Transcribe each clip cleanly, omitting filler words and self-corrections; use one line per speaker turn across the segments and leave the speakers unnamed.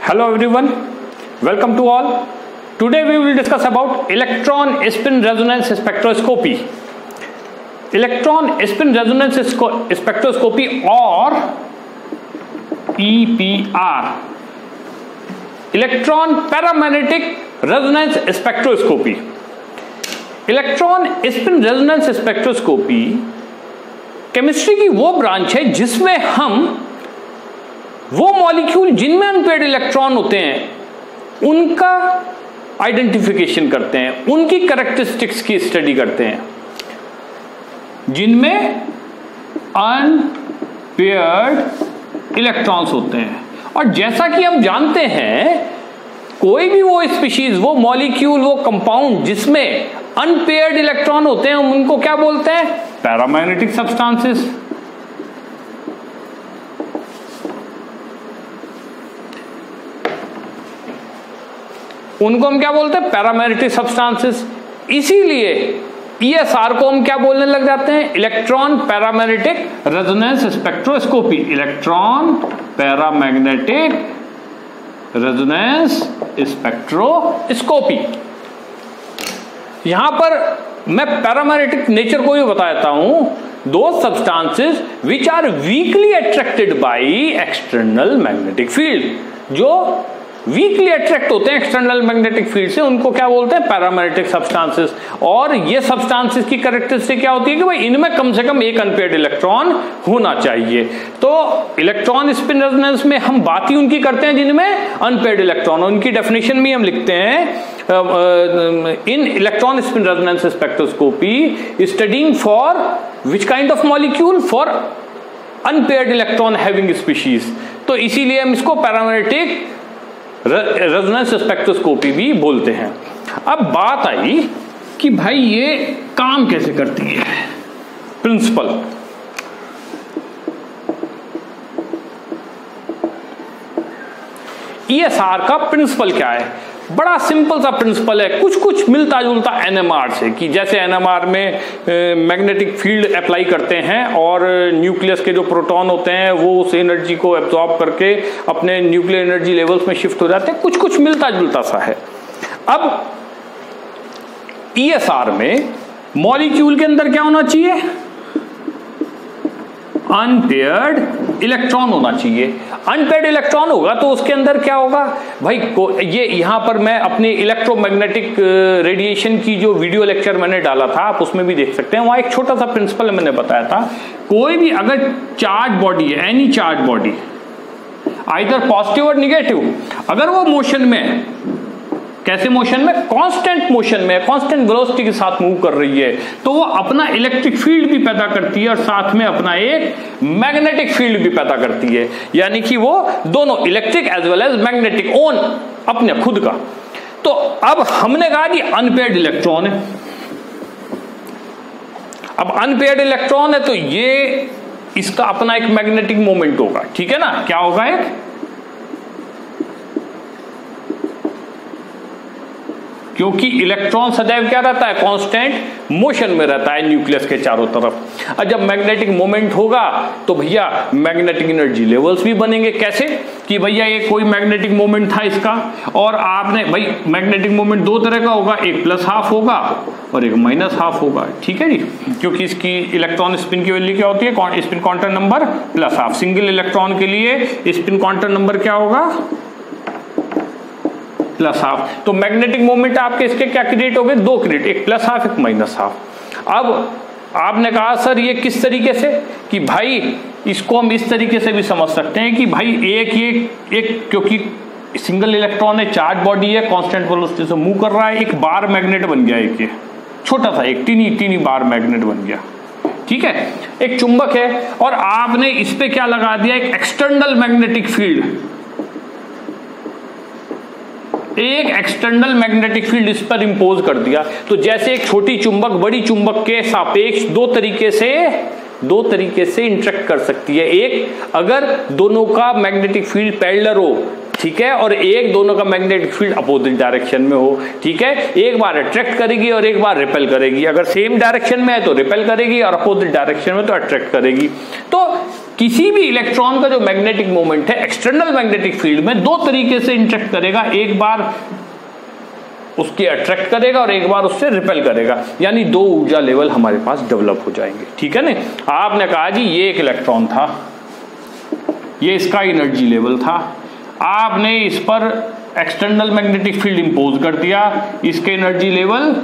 Hello everyone, welcome to all. Today we will discuss about electron spin resonance spectroscopy. Electron spin resonance spectroscopy or EPR, electron paramagnetic resonance spectroscopy. Electron spin resonance spectroscopy chemistry की वो branch है जिसमें हम वो molecule जिनमें unpaired electron होते हैं उनका आइडेंटिफिकेशन करते हैं, उनकी कैरेक्टरिस्टिक्स की स्टडी करते हैं जिनमें अनपेयर्ड इलेक्ट्रॉन्स होते हैं। और जैसा कि हम जानते हैं कोई भी वो स्पीशीज, वो मॉलिक्यूल, वो कंपाउंड जिसमें अनपेयर्ड इलेक्ट्रॉन होते हैं उनको क्या बोलते हैं? Paramagnetic substances. उनको हम क्या बोलते हैं? Paramagnetic substances. इसीलिए ESR को हम क्या बोलने लग जाते हैं? Electron paramagnetic resonance spectroscopy. Electron paramagnetic resonance spectroscopy. यहां पर मैं पैरामैग्नेटिक नेचर को भी बता देता हूं। दो substances which are weakly attracted by external magnetic field, जो वीकली अट्रैक्ट होते हैं एक्सटर्नल मैग्नेटिक फील्ड से, उनको क्या बोलते हैं? Paramagnetic substances. और ये सब्सटेंसेस की कैरेक्टरिस्टिक क्या होती है कि भाई इनमें कम से कम एक अनपेयर्ड इलेक्ट्रॉन होना चाहिए। तो इलेक्ट्रॉन स्पिन रेजोनेंस में हम बात ही उनकी करते हैं जिनमें अनपेयर्ड इलेक्ट्रॉन। उनकी डेफिनेशन में हम लिखते हैं in electron spin resonance spectroscopy studying for which kind of molecule? For unpaired electron having species. तो इसीलिए हम इसको पैरामैग्नेटिक रेजोनेंस स्पेक्ट्रोस्कोपी भी बोलते हैं। अब बात आई कि भाई ये काम कैसे करती है, प्रिंसिपल। ESR का प्रिंसिपल क्या है? बड़ा सिंपल सा प्रिंसिपल है, कुछ कुछ मिलता जुलता NMR से, कि जैसे NMR में मैग्नेटिक फील्ड अप्लाई करते हैं और न्यूक्लियस के जो प्रोटॉन होते हैं वो उस एनर्जी को एब्जॉर्ब करके अपने न्यूक्लियर एनर्जी लेवल्स में शिफ्ट हो जाते हैं, कुछ कुछ मिलता जुलता सा है। अब ESR में मॉलिक्यूल के अंदर क्या होना चाहिए? अनपेयर्ड इलेक्ट्रॉन होना चाहिए। अनपेयर्ड इलेक्ट्रॉन होगा तो उसके अंदर क्या होगा भाई? ये यहां पर मैं अपने इलेक्ट्रोमैग्नेटिक रेडिएशन की जो वीडियो लेक्चर मैंने डाला था, आप उसमें भी देख सकते हैं। वहां एक छोटा सा प्रिंसिपल मैंने बताया था, कोई भी अगर चार्ज बॉडी है, any charge body, either positive और निगेटिव, अगर वो मोशन में, कैसे मोशन में? कांस्टेंट मोशन में, कांस्टेंट वेलोसिटी के साथ मूव कर रही है, तो वो अपना इलेक्ट्रिक फील्ड भी पैदा करती है और साथ में अपना एक मैग्नेटिक फील्ड भी पैदा करती है। यानी कि वो दोनों electric as well as magnetic own अपने खुद का। तो अब हमने कहा कि अनपेयर्ड इलेक्ट्रॉन है। अब अनपेयर्ड इलेक्ट्रॉन है तो ये इसका अपना एक मैग्नेटिक मोमेंट होगा, ठीक है ना? क्या होगा? एक क्योंकि इलेक्ट्रॉन सदैव क्या रहता है? कांस्टेंट मोशन में रहता है न्यूक्लियस के चारों तरफ। और जब मैग्नेटिक मोमेंट होगा तो भैया मैग्नेटिक एनर्जी लेवल्स भी बनेंगे। कैसे? कि भैया ये कोई मैग्नेटिक मोमेंट था इसका, और आपने भाई मैग्नेटिक मोमेंट दो तरह का होगा, एक प्लस हाफ होगा और एक माइनस हाफ होगा, ठीक है जी? क्योंकि इसकी इलेक्ट्रॉन स्पिन की वैल्यू क्या होती है? Spin quantum number plus half. Single electron के लिए स्पिन क्वांटम नंबर क्या होगा? Plus half. तो मैग्नेटिक मोमेंट आपके इसके क्या क्रिएट हो गए? दो क्रिएट, एक प्लस हाफ एक माइनस हाफ। अब आपने कहा सर ये किस तरीके से? कि भाई इसको हम इस तरीके से भी समझ सकते हैं कि भाई एक क्योंकि सिंगल इलेक्ट्रॉन है, चार्ज बॉडी है, कांस्टेंट वेलोसिटी से मूव कर रहा है, एक बार मैग्नेट बन गया, एक ये छोटा सा एक टीनी बार मैग्नेट बन गया, ठीक है? एक चुंबक है और आपने इस पे क्या लगा दिया? एक एक्सटर्नल मैग्नेटिक फील्ड, एक एक्सटर्नल मैग्नेटिक फील्ड इस पर इंपोज कर दिया। तो जैसे एक छोटी चुंबक बड़ी चुंबक के सापेक्ष दो तरीके से इंटरेक्ट कर सकती है। एक, अगर दोनों का मैग्नेटिक फील्ड पैरेलल हो, ठीक है, और एक दोनों का मैग्नेटिक फील्ड अपोजिट डायरेक्शन में हो, ठीक है, एक बार अट्रैक्ट करेगी और एक बार रिपेल करेगी। अगर सेम डायरेक्शन में है तो रिपेल करेगी और अपोजिट डायरेक्शन में तो अट्रैक्ट करेगी। तो किसी भी इलेक्ट्रॉन का जो मैग्नेटिक मोमेंट है एक्सटर्नल मैग्नेटिक फील्ड में दो तरीके से इंटरेक्ट करेगा, एक बार उसके अट्रैक्ट करेगा और एक बार उससे रिपेल करेगा, यानी दो ऊर्जा लेवल हमारे पास डेवलप हो जाएंगे। ठीक है ना। आपने कहा जी ये एक इलेक्ट्रॉन था, ये इसका एनर्जी लेवल था, आपने इस पर एक्सटर्नल मैग्नेटिक फील्ड इंपोज कर दिया, इसके एनर्जी लेवल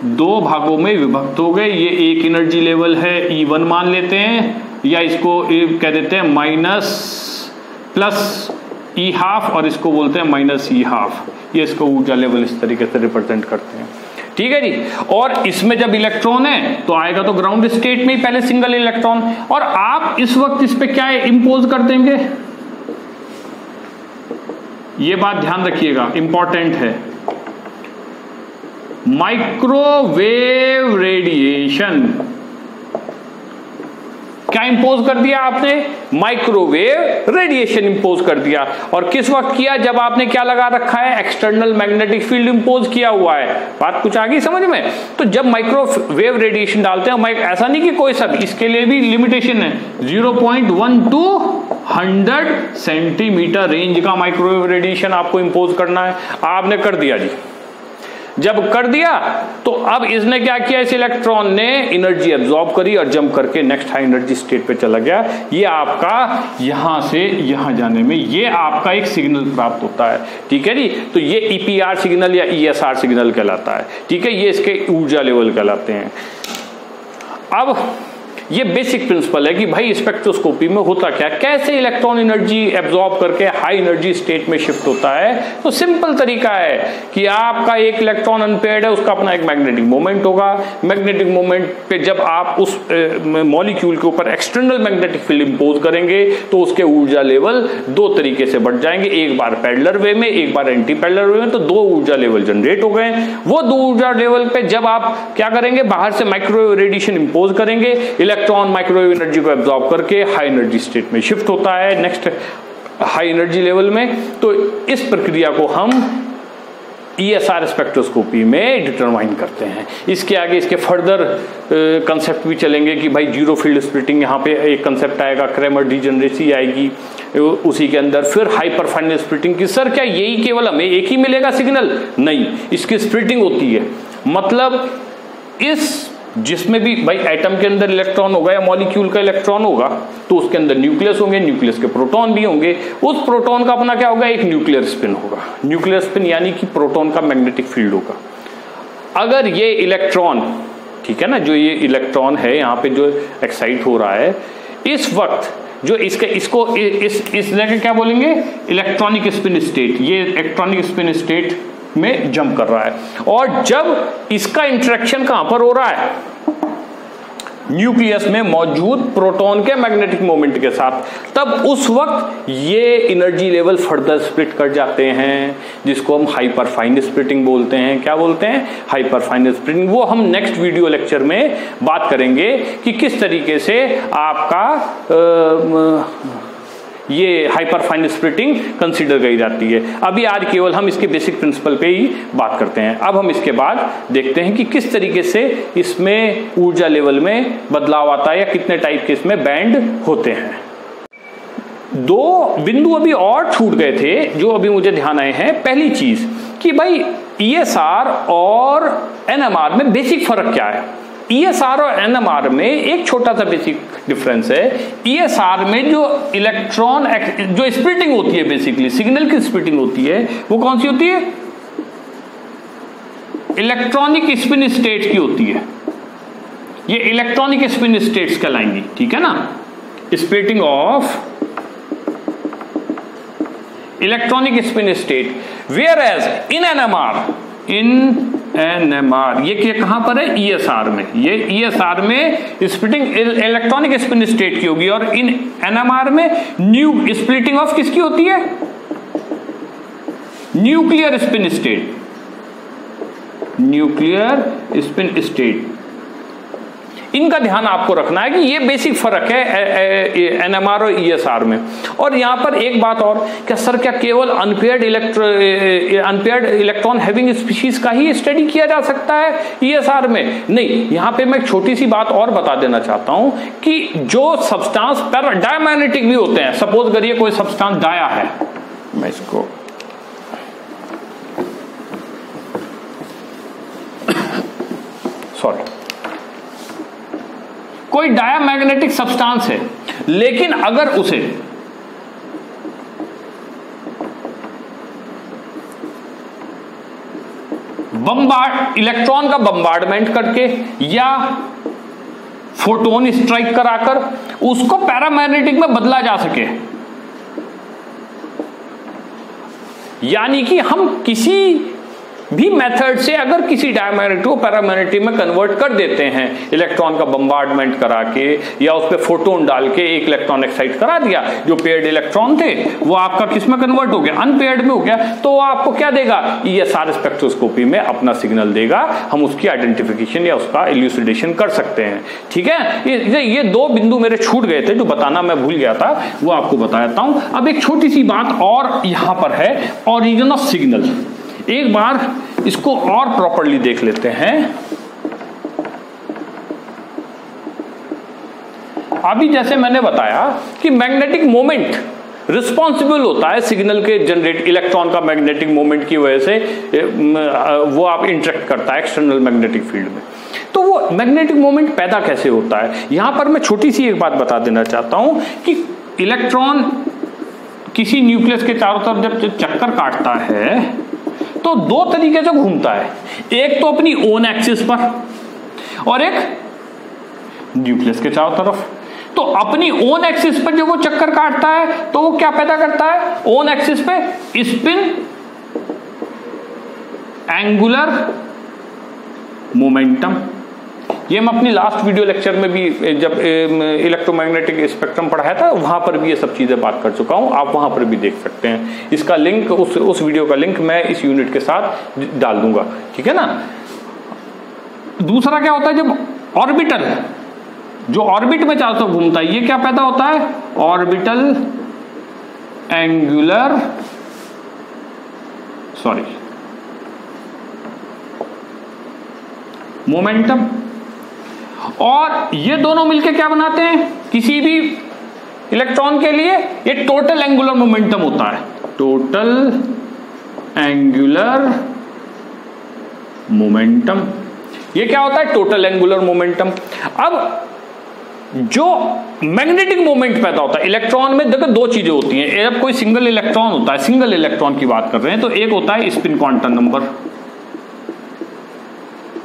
दो भागों में विभक्त हो गए। ये एक एनर्जी लेवल है E1 मान लेते हैं, या इसको कह देते हैं माइनस प्लस E½ और इसको बोलते हैं माइनस E½ ये इसको ऊर्जा लेवल इस तरीके से रिप्रेजेंट करते हैं। ठीक है जी। और इसमें जब इलेक्ट्रॉन है तो आएगा तो ग्राउंड स्टेट में ही पहले सिंगल इलेक्ट्रॉन, और आप इस वक्त इस पे क्या इंपोज कर देंगे, ये बात ध्यान रखिएगा, इंपॉर्टेंट है, माइक्रोवेव रेडिएशन। क्या इंपोज कर दिया आपने, माइक्रोवेव रेडिएशन इंपोज कर दिया। और किस वक्त किया, जब आपने क्या लगा रखा है, एक्सटर्नल मैग्नेटिक फील्ड इंपोज किया हुआ है। बात कुछ आ गई समझ में। तो जब माइक्रोवेव रेडिएशन डालते हैं, ऐसा नहीं कि कोई सब, इसके लिए भी लिमिटेशन है, 0.1 to 100 सेंटीमीटर रेंज का माइक्रोवेव रेडिएशन आपको इंपोज करना है। आपने कर दिया जी, जब कर दिया तो अब इसने क्या किया, इस इलेक्ट्रॉन ने एनर्जी एब्जॉर्ब करी और जंप करके नेक्स्ट हाई एनर्जी स्टेट पे चला गया। ये आपका यहां से यहां जाने में ये आपका एक सिग्नल प्राप्त होता है। ठीक है जी। तो ये EPR सिग्नल या ESR सिग्नल कहलाता है। ठीक है, ये इसके ऊर्जा लेवल कहलाते हैं। अब ये बेसिक प्रिंसिपल है कि भाई स्पेक्ट्रोस्कोपी में होता क्या, कैसे इलेक्ट्रॉन एनर्जी एब्जॉर्ब करके हाई एनर्जी स्टेट में शिफ्ट होता है। तो सिंपल तरीका है कि आपका एक इलेक्ट्रॉन अनपेयर्ड है, उसका अपना एक मैग्नेटिक मोमेंट होगा। मैग्नेटिक मोमेंट पे जब आप उस मॉलिक्यूल के ऊपर एक्सटर्नल मैग्नेटिक फील्ड इंपोज करेंगे तो उसके ऊर्जा लेवल दो तरीके से बढ़ जाएंगे, एक बार पैरेलल वे में, एक बार एंटी पैरेलल वे में। तो दो ऊर्जा लेवल जनरेट हो गए। वो दो ऊर्जा लेवल पे जब आप क्या करेंगे, बाहर से माइक्रोवेव रेडिएशन इंपोज करेंगे, इलेक्ट्रॉन माइक्रोवेव एनर्जी को एब्जॉर्ब करके हाई एनर्जी स्टेट में शिफ्ट होता है नेक्स्ट हाई एनर्जी लेवल में। तो इस प्रक्रिया को हम ESR स्पेक्ट्रोस्कोपी में डिटरमाइन करते हैं। इसके आगे इसके फर्दर कंसेप्ट भी चलेंगे कि भाई जीरो फील्ड स्प्लिटिंग, यहाँ पे एक कंसेप्ट आएगा, क्रैमर डिजेनरेसी आएगी उसी के अंदर, फिर हाइपर फाइन स्प्लिटिंग की। सर क्या यही केवल हमें एक ही मिलेगा सिग्नल? नहीं, इसकी स्प्लिटिंग होती है। मतलब इस जिसमें भी भाई एटम के अंदर इलेक्ट्रॉन होगा या मॉलिक्यूल का इलेक्ट्रॉन होगा तो उसके अंदर न्यूक्लियस होंगे, न्यूक्लियस के प्रोटॉन भी होंगे। उस प्रोटॉन का अपना क्या होगा, एक न्यूक्लियर स्पिन होगा। न्यूक्लियर स्पिन यानी कि प्रोटॉन का मैग्नेटिक फील्ड होगा। अगर ये इलेक्ट्रॉन, ठीक है ना, जो ये इलेक्ट्रॉन है यहाँ पे जो एक्साइट हो रहा है, इस वक्त जो इसको लेके क्या बोलेंगे, इलेक्ट्रॉनिक स्पिन स्टेट। ये इलेक्ट्रॉनिक स्पिन स्टेट में जंप कर रहा है। और जब इसका इंटरेक्शन कहां पर हो रहा है, न्यूक्लियस में मौजूद प्रोटॉन के मैग्नेटिक मोमेंट के साथ, तब उस वक्त ये एनर्जी लेवल फर्दर स्प्लिट कर जाते हैं, जिसको हम हाइपर फाइन स्प्लिटिंग बोलते हैं। क्या बोलते हैं? Hyper fine splitting. वो हम नेक्स्ट वीडियो लेक्चर में बात करेंगे कि किस तरीके से आपका ये हाइपर फाइन स्प्लिटिंग कंसीडर की जाती है। अभी आज केवल हम इसके बेसिक प्रिंसिपल पे ही बात करते हैं। अब हम इसके बाद देखते हैं कि किस तरीके से इसमें ऊर्जा लेवल में बदलाव आता है या कितने टाइप के इसमें बैंड होते हैं। दो बिंदु अभी और छूट गए थे जो अभी मुझे ध्यान आए हैं। पहली चीज कि भाई ESR और NMR में बेसिक फर्क क्या है। ESR और NMR में एक छोटा सा बेसिक डिफरेंस है। ESR में जो इलेक्ट्रॉन जो स्प्लिटिंग होती है, बेसिकली सिग्नल की स्प्लिटिंग होती है, वो कौन सी होती है? इलेक्ट्रॉनिक स्पिन स्टेट की होती है। ये इलेक्ट्रॉनिक स्पिन स्टेट्स कहलाएंगी। ठीक है ना, splitting of electronic spin state. Whereas in NMR ये कहां पर है? ESR में। ये ESR में स्प्लिटिंग इलेक्ट्रॉनिक स्पिन स्टेट की होगी और इन NMR में न्यू स्प्लिटिंग ऑफ किसकी होती है? Nuclear spin state. Nuclear spin state. इनका ध्यान आपको रखना है कि ये बेसिक फर्क है एनएमआर और ईएसआर में। और यहां पर एक बात और, क्या सर क्या केवल अनपेयर्ड इलेक्ट्रॉन हैविंग स्पीशीज का ही स्टडी किया जा सकता है ईएसआर में? नहीं, यहां पे मैं एक छोटी सी बात और बता देना चाहता हूं कि जो सब्सटेंस डायमैग्नेटिक भी होते हैं, सपोज करिए कोई सब्सटेंस डाया है, मैं इसको कोई डायामैग्नेटिक सब्सटेंस है, लेकिन अगर उसे इलेक्ट्रॉन का बम्बार्डमेंट करके या फोटोन स्ट्राइक कराकर उसको पैरामैग्नेटिक में बदला जा सके, यानी कि हम किसी भी मेथड से अगर किसी डायमैग्नेटिक को पैरामैग्नेटिक में कन्वर्ट कर देते हैं, इलेक्ट्रॉन का बम्बार्डमेंट करा के या उस पे फोटोन डाल के एक इलेक्ट्रॉन एक्साइट करा दिया, जो पेयर्ड इलेक्ट्रॉन थे वो आपका किस में कन्वर्ट हो गया? अनपेयर्ड में हो गया। तो वो आपको क्या देगा? ईएसआर स्पेक्ट्रोस्कोपी में अपना सिग्नल देगा, हम उसकी आइडेंटिफिकेशन या उसका इल्यूसिडेशन कर सकते हैं। ठीक है, ये दो बिंदु मेरे छूट गए थे जो बताना मैं भूल गया था, वो आपको बता देता हूं। अब एक छोटी सी बात और यहां पर है, ऑरिजिन ऑफ सिग्नल। एक बार इसको और प्रॉपर्ली देख लेते हैं। अभी जैसे मैंने बताया कि मैग्नेटिक मोमेंट रिस्पॉन्सिबल होता है सिग्नल के जनरेट, इलेक्ट्रॉन का मैग्नेटिक मोमेंट की वजह से वो आप इंटरेक्ट करता है एक्सटर्नल मैग्नेटिक फील्ड में। तो वो मैग्नेटिक मोमेंट पैदा कैसे होता है? यहां पर मैं छोटी सी एक बात बता देना चाहता हूं कि इलेक्ट्रॉन किसी न्यूक्लियस के चारों तरफ जब चक्कर काटता है तो दो तरीके से घूमता है, एक तो अपनी ओन एक्सिस पर और एक न्यूक्लियस के चारों तरफ। तो अपनी ओन एक्सिस पर जब वो चक्कर काटता है तो वो क्या पैदा करता है? ओन एक्सिस पे स्पिन एंगुलर मोमेंटम। ये मैं अपनी लास्ट वीडियो लेक्चर में भी जब इलेक्ट्रोमैग्नेटिक स्पेक्ट्रम पढ़ाया था वहां पर भी ये सब चीजें बात कर चुका हूं, आप वहां पर भी देख सकते हैं। इसका लिंक उस वीडियो का लिंक मैं इस यूनिट के साथ डाल दूंगा, ठीक है ना। दूसरा क्या होता है, जब ऑर्बिटल जो ऑर्बिट में चारों तरफ घूमता है, ये क्या पैदा होता है? Orbital angular momentum. और ये दोनों मिलकर क्या बनाते हैं? किसी भी इलेक्ट्रॉन के लिए ये टोटल एंगुलर मोमेंटम होता है, टोटल एंगुलर मोमेंटम। ये क्या होता है? Total angular momentum. अब जो मैग्नेटिक मोमेंट पैदा होता है इलेक्ट्रॉन में, देखो दो चीजें होती हैं। जब कोई सिंगल इलेक्ट्रॉन होता है, सिंगल इलेक्ट्रॉन की बात कर रहे हैं, तो एक होता है स्पिन क्वांटम नंबर।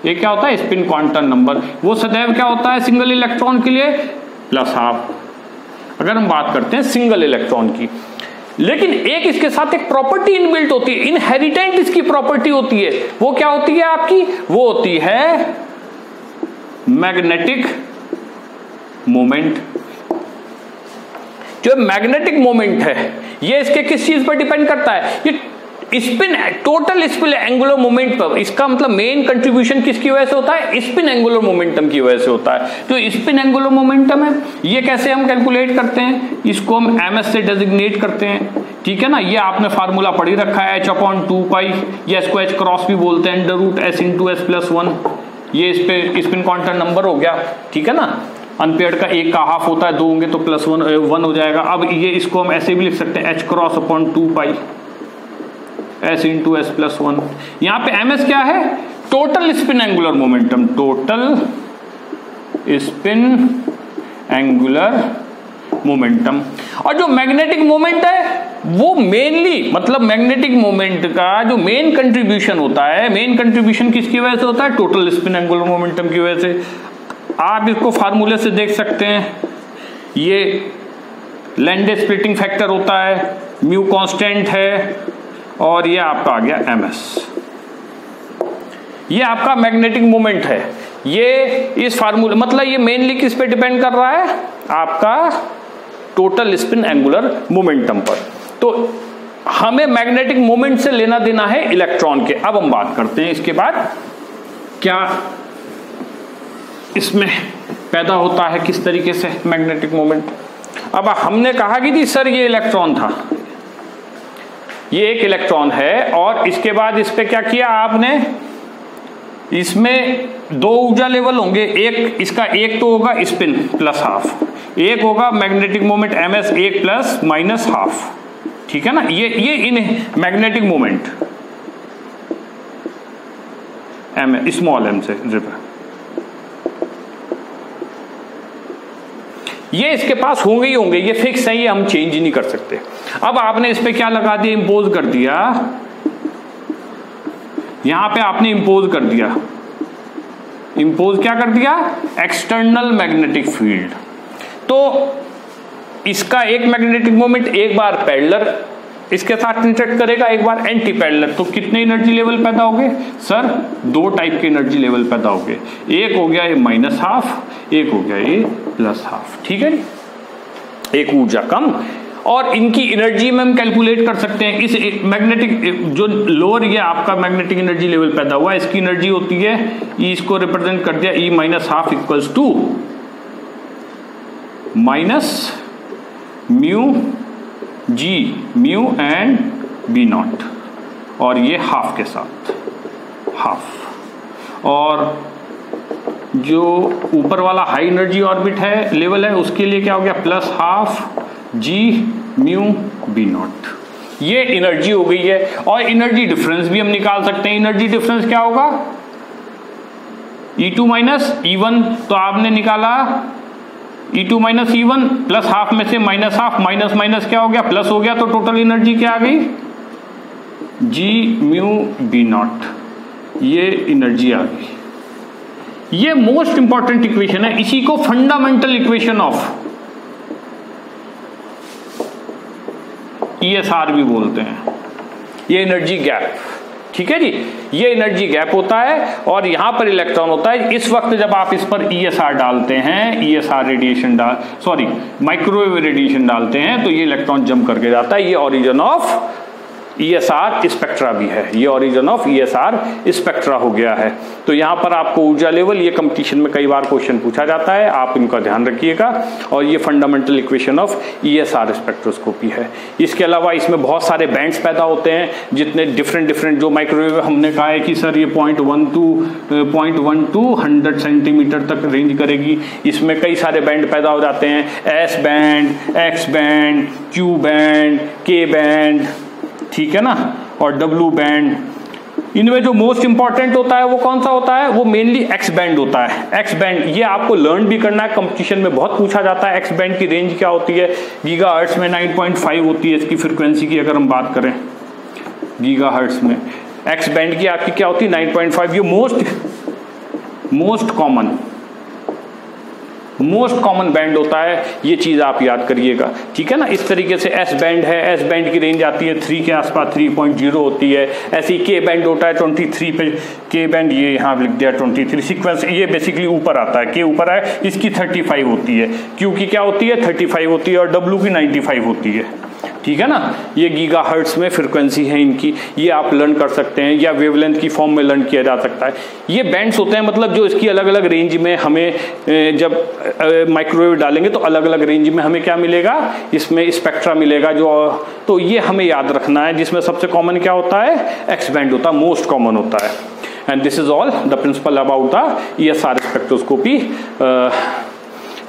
ये क्या होता है? Spin quantum number. वो सदैव क्या होता है सिंगल इलेक्ट्रॉन के लिए? +12, अगर हम बात करते हैं सिंगल इलेक्ट्रॉन की। लेकिन एक इसके साथ एक प्रॉपर्टी इनबिल्ट होती है, इनहेरिटेंट इसकी प्रॉपर्टी होती है। वो क्या होती है आपकी? वो होती है मैग्नेटिक मोमेंट। जो मैग्नेटिक मोमेंट है ये इसके किस चीज पर डिपेंड करता है? ये spin, total spin angular moment पर। इसका मतलब मेन कंट्रीब्यूशन किसकी वजह से होता है? स्पिन एंगुलर मोमेंटम की वजह से होता है। तो स्पिन एंगुलर मोमेंटम है, ये कैसे हम कैलकुलेट करते हैं? इसको हम ms से डेजिग्नेट करते हैं, ठीक है ना। ये आपने फार्मूला पढ़ ही रखा है, h/2π, या इसको h क्रॉस भी बोलते हैं, √s × s+1। ये इस पे स्पिन क्वांटम नंबर हो गया, ठीक है ना। अनपेयर्ड का एक का हाफ होता है, दो होंगे तो +1 हो जाएगा। अब ये इसको हम ऐसे भी लिख सकते हैं, h×2π s × s+1। यहां पे ms क्या है? Total spin angular momentum, total spin angular momentum. और जो मैग्नेटिक मोमेंट है वो मेनली, मतलब मैग्नेटिक मोमेंट का जो मेन कंट्रीब्यूशन होता है, मेन कंट्रीब्यूशन किसकी वजह से होता है? टोटल स्पिन एंगुलर मोमेंटम की वजह से। आप इसको फार्मूले से देख सकते हैं, ये लैंडे स्प्लिटिंग फैक्टर होता है, म्यू कांस्टेंट है, और ये आपका आ गया ms। ये आपका मैग्नेटिक मोमेंट है। ये इस फार्मूले, मतलब ये मेनली किस पे डिपेंड कर रहा है? आपका टोटल स्पिन एंगुलर मोमेंटम पर। तो हमें मैग्नेटिक मोमेंट से लेना देना है इलेक्ट्रॉन के। अब हम बात करते हैं इसके बाद क्या इसमें पैदा होता है किस तरीके से मैग्नेटिक मोमेंट। अब हमने कहा कि जी सर ये इलेक्ट्रॉन था, ये एक इलेक्ट्रॉन है और इसके बाद इस पे क्या किया आपने, इसमें दो ऊर्जा लेवल होंगे, एक इसका एक तो होगा स्पिन प्लस हाफ, एक होगा magnetic moment ms 1 plus minus half, ठीक है ना। ये in magnetic moment m small m से ये इसके पास होंगे ही होंगे, ये फिक्स है, ये हम चेंज ही नहीं कर सकते। अब आपने इस पे क्या लगा दिया, इंपोज कर दिया, यहां पे आपने इंपोज कर दिया, इंपोज क्या कर दिया, एक्सटर्नल मैग्नेटिक फील्ड। तो इसका एक मैग्नेटिक मोमेंट एक बार पैरेलल इसके साथ इंटरेक्ट करेगा, एक बार एंटी पैरेलल, तो कितने एनर्जी लेवल पैदा हो गए सर, दो टाइप के एनर्जी लेवल पैदा हो गए, एक हो गया ये माइनस हाफ, एक हो गया ये प्लस हाफ, ठीक है, एक ऊर्जा कम। और इनकी एनर्जी में हम कैलकुलेट कर सकते हैं, इस मैग्नेटिक जो लोअर ये आपका मैग्नेटिक एनर्जी लेवल पैदा हुआ, इसकी एनर्जी होती है ई, इसको रिप्रेजेंट कर दिया E minus half equals to minus mu g mu and B nought, और ये हाफ के साथ हाफ, और जो ऊपर वाला हाई एनर्जी ऑर्बिट है लेवल है उसके लिए क्या हो गया plus half g mu B naught. ये एनर्जी हो गई है। और एनर्जी डिफरेंस भी हम निकाल सकते हैं, एनर्जी डिफरेंस क्या होगा E2 माइनस E1, तो आपने निकाला E2 minus E1 plus half में से माइनस हाफ, माइनस माइनस क्या हो गया प्लस हो गया, तो टोटल एनर्जी क्या आ गई जी म्यू बी नॉट, ये एनर्जी आ गई। ये मोस्ट इंपॉर्टेंट इक्वेशन है, इसी को फंडामेंटल इक्वेशन ऑफ ESR भी बोलते हैं, ये एनर्जी गैप, ठीक है जी, ये एनर्जी गैप होता है और यहां पर इलेक्ट्रॉन होता है। इस वक्त जब आप इस पर ESR डालते हैं, ESR रेडिएशन माइक्रोवेव रेडिएशन डालते हैं, तो ये इलेक्ट्रॉन जंप करके जाता है। ये ओरिजिन ऑफ ESR स्पेक्ट्रा भी है, ये ओरिजिन ऑफ ESR स्पेक्ट्रा हो गया है। तो यहाँ पर आपको ऊर्जा लेवल, ये कंपटीशन में कई बार क्वेश्चन पूछा जाता है, आप इनका ध्यान रखिएगा। और ये fundamental equation of ESR spectroscopy है। इसके अलावा इसमें बहुत सारे बैंड्स पैदा होते हैं, जितने डिफरेंट जो माइक्रोवेव हमने कहा है कि सर ये 0.1 to 100 सेंटीमीटर तक रेंज करेगी। इसमें कई सारे बैंड पैदा हो जाते हैं, S band, X band, Q band, K band, ठीक है ना, और W बैंड। इनमें जो मोस्ट इंपॉर्टेंट होता है वो कौन सा होता है, वो मेनली X बैंड होता है। X बैंड ये आपको लर्न भी करना है, कंपटीशन में बहुत पूछा जाता है। X बैंड की रेंज क्या होती है, गीगाहर्ट्ज में 9.5 होती है इसकी फ्रीक्वेंसी की, अगर हम बात करें गीगाहर्ट्ज में X बैंड की आपकी क्या होती है 9.5। ये मोस्ट कॉमन बैंड होता है, ये चीज आप याद करिएगा, ठीक है ना। इस तरीके से S बैंड है, S बैंड की रेंज आती है 3 के आसपास, 3.0 होती है। ऐसे ही K बैंड होता है 23 पे, K बैंड ये यहाँ लिख दिया 23 सीक्वेंस, ये बेसिकली ऊपर आता है, K ऊपर है, इसकी 35 होती है, Q की क्या होती है 35 होती है, और W की 95 होती है, ठीक है ना। ये गीगाहर्ट्ज में फ्रीक्वेंसी है इनकी, ये आप लर्न कर सकते हैं, या वेवलेंथ की फॉर्म में लर्न किया जा सकता है। ये बैंड्स होते हैं, मतलब जो इसकी अलग अलग रेंज में हमें जब माइक्रोवेव डालेंगे तो अलग अलग रेंज में हमें क्या मिलेगा, इसमें स्पेक्ट्रा मिलेगा जो, तो ये हमें याद रखना है। जिसमें सबसे कॉमन क्या होता है, एक्स बैंड होता है, मोस्ट कॉमन होता है। And this is all the principle about the ESR spectroscopy.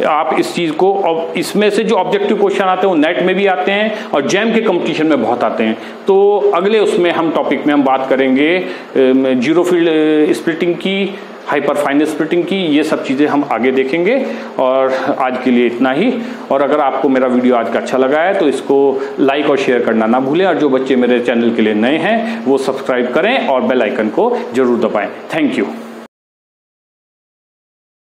आप इस चीज को, और इसमें से जो ऑब्जेक्टिव क्वेश्चन आते हैं वो नेट में भी आते हैं और जैम के कंपटीशन में बहुत आते हैं। तो अगले उसमें हम टॉपिक में हम बात करेंगे जीरो फील्ड स्प्लिटिंग की, हाइपर फाइन स्प्लिटिंग की, ये सब चीज़ें हम आगे देखेंगे। और आज के लिए इतना ही। और अगर आपको मेरा वीडियो आज का अच्छा लगा है तो इसको लाइक और शेयर करना ना भूलें, और जो बच्चे मेरे चैनल के लिए नए हैं वो सब्सक्राइब करें और बेल आइकन को जरूर दबाएं। Thank you.